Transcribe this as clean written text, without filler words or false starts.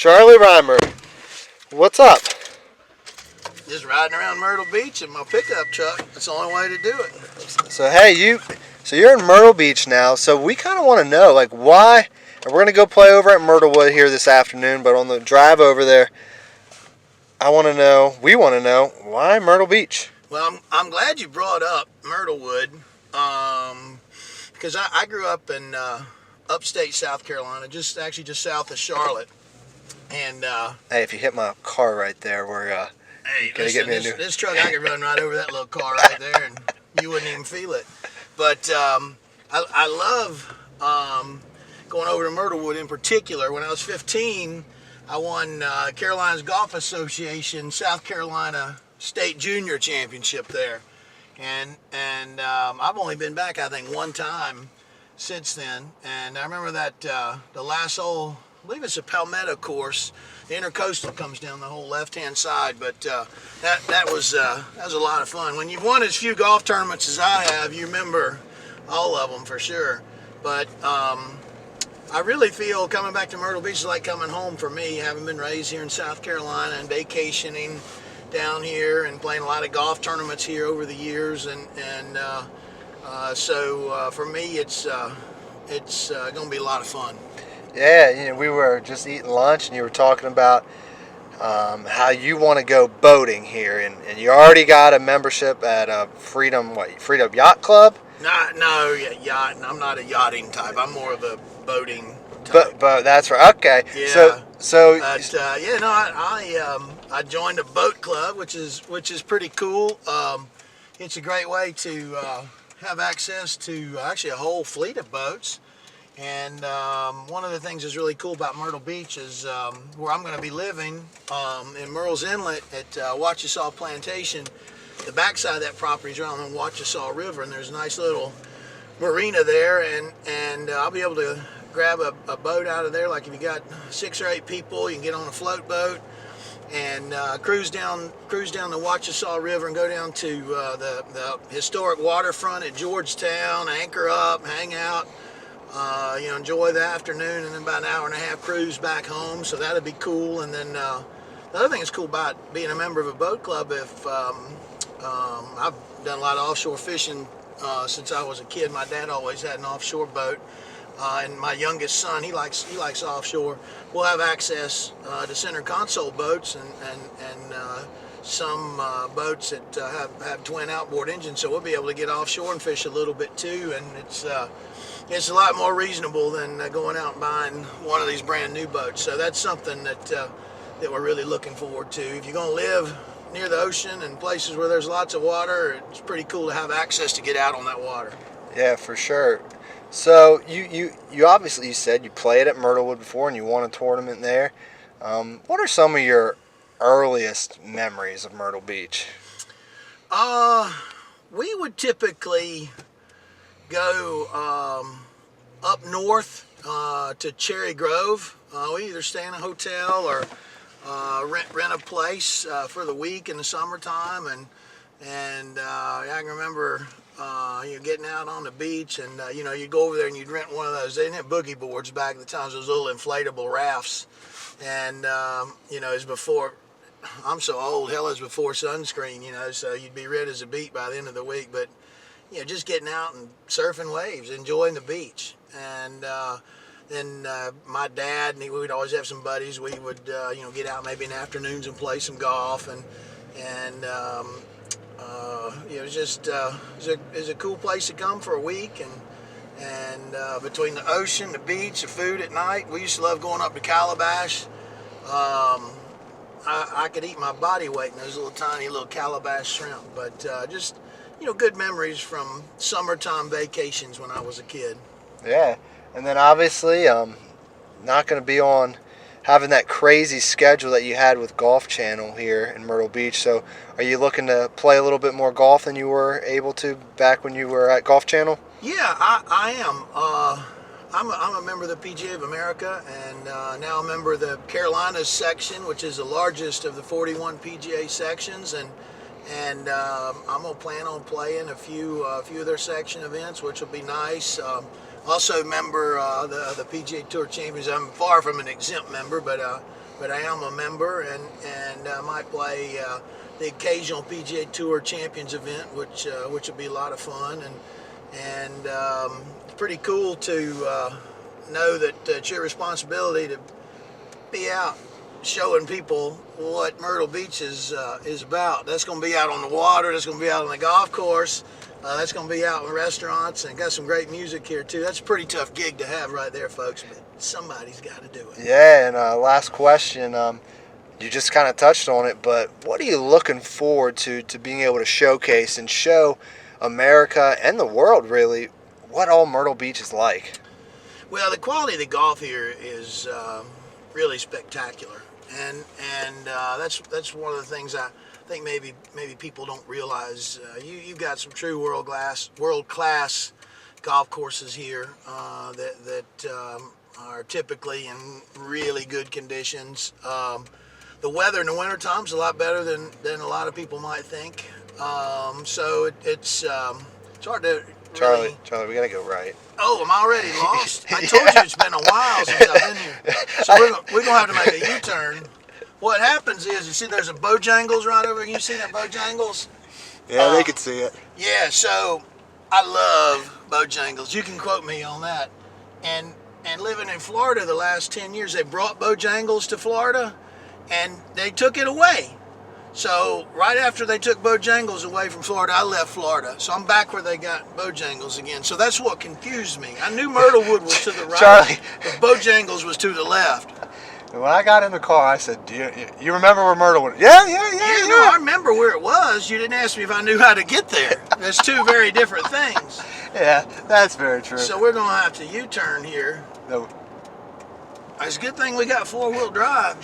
Charlie Rymer, what's up? Just riding around Myrtle Beach in my pickup truck. That's the only way to do it. So hey, you're in Myrtle Beach now. So we kind of want to know, like, why. And we're gonna go play over at Myrtlewood here this afternoon. But on the drive over there, we want to know why Myrtle Beach. Well, I'm glad you brought up Myrtlewood, because I grew up in upstate South Carolina, just south of Charlotte. And Hey, if you hit my car right there, we're hey, gonna listen, get me a new. this truck, I could run right over that little car right there, and you wouldn't even feel it. But I love going over to Myrtlewood in particular. When I was 15, I won Carolinas Golf Association South Carolina State Junior Championship there, and I've only been back, I think, one time since then. And I remember that the last hole, I believe it's a Palmetto course. The intercoastal comes down the whole left-hand side, but that was a lot of fun. When you've won as few golf tournaments as I have, you remember all of them for sure. But I really feel coming back to Myrtle Beach is like coming home for me, having been raised here in South Carolina and vacationing down here and playing a lot of golf tournaments here over the years. So for me, it's going to be a lot of fun. Yeah, we were just eating lunch, and you were talking about how you want to go boating here, and you already got a membership at Freedom Yacht Club. No, yachting. I'm not a yachting type. I'm more of a boating type. But that's right. Okay. Yeah. So. I joined a boat club, which is pretty cool. It's a great way to have access to actually a whole fleet of boats. And one of the things that's really cool about Myrtle Beach is where I'm going to be living in Murrells Inlet at Wachesaw Plantation. The backside of that property is right on the Wachesaw River, and there's a nice little marina there, and I'll be able to grab a boat out of there. Like if you got 6 or 8 people, you can get on a float boat and cruise down the Wachesaw River and go down to the historic waterfront at Georgetown, anchor up, hang out. Enjoy the afternoon, and then about an hour and a half cruise back home. So that'd be cool. And then the other thing that's cool about being a member of a boat club, if I've done a lot of offshore fishing since I was a kid. My dad always had an offshore boat, and my youngest son, he likes offshore. We'll have access to center console boats and some boats that have twin outboard engines, so we'll be able to get offshore and fish a little bit too. And it's a lot more reasonable than going out and buying one of these brand new boats. So that's something that we're really looking forward to. If you're going to live near the ocean and places where there's lots of water, it's pretty cool to have access to get out on that water. Yeah, for sure. So you obviously, you said you played at Myrtlewood before and you won a tournament there. What are some of your earliest memories of Myrtle Beach? We would typically go up north to Cherry Grove. We either stay in a hotel or rent a place for the week in the summertime, and I can remember getting out on the beach, and you'd go over there and you'd rent one of those. They didn't have boogie boards back at the time, those little inflatable rafts, and it was before. I'm so old, hell, it was before sunscreen, so you'd be red as a beet by the end of the week. But just getting out and surfing waves, enjoying the beach. And then my dad, and we'd always have some buddies. We would, get out maybe in the afternoons and play some golf. And it was just it was a cool place to come for a week. And between the ocean, the beach, the food at night, we used to love going up to Calabash. I could eat my body weight in those tiny little Calabash shrimp. But just good memories from summertime vacations when I was a kid. Yeah, and then obviously, not going to be on having that crazy schedule that you had with Golf Channel here in Myrtle Beach. So, are you looking to play a little bit more golf than you were able to back when you were at Golf Channel? Yeah, I am. I'm a member of the PGA of America, and now a member of the Carolinas section, which is the largest of the 41 PGA sections, and I'm gonna plan on playing a few of their section events, which will be nice. Also a member of the PGA Tour Champions. I'm far from an exempt member, but but I am a member, and I might play the occasional PGA Tour Champions event, which will be a lot of fun, and it's pretty cool to know that it's your responsibility to be out showing people what Myrtle Beach is about. That's going to be out on the water. That's going to be out on the golf course. That's going to be out in restaurants, and got some great music here too. That's a pretty tough gig to have right there, folks, but somebody's got to do it. Yeah, and last question. You just kind of touched on it, but what are you looking forward to being able to showcase and show America and the world, really, what all Myrtle Beach is like? Well, the quality of the golf here is really spectacular, and that's one of the things I think maybe people don't realize. You've got some true world class golf courses here that are typically in really good conditions. The weather in the wintertime is a lot better than a lot of people might think. So it's hard to Charlie, we gotta go right. Oh, I'm already lost? I told you it's been a while since I've been here. So we're going to have to make a U-turn. What happens is, you see there's a Bojangles right over here. You see that Bojangles? Yeah, they could see it. Yeah, so I love Bojangles. You can quote me on that. And living in Florida the last 10 years, they brought Bojangles to Florida, and they took it away. So right after they took Bojangles away from Florida, I left Florida. So I'm back where they got Bojangles again. So that's what confused me. I knew Myrtlewood was to the right, Charlie, but Bojangles was to the left. When I got in the car, I said, "Do you remember where Myrtlewood?" Yeah. No, I remember where it was. You didn't ask me if I knew how to get there. There's two very different things. Yeah, that's very true. So we're going to have to U-turn here. No. It's a good thing we got four-wheel drive.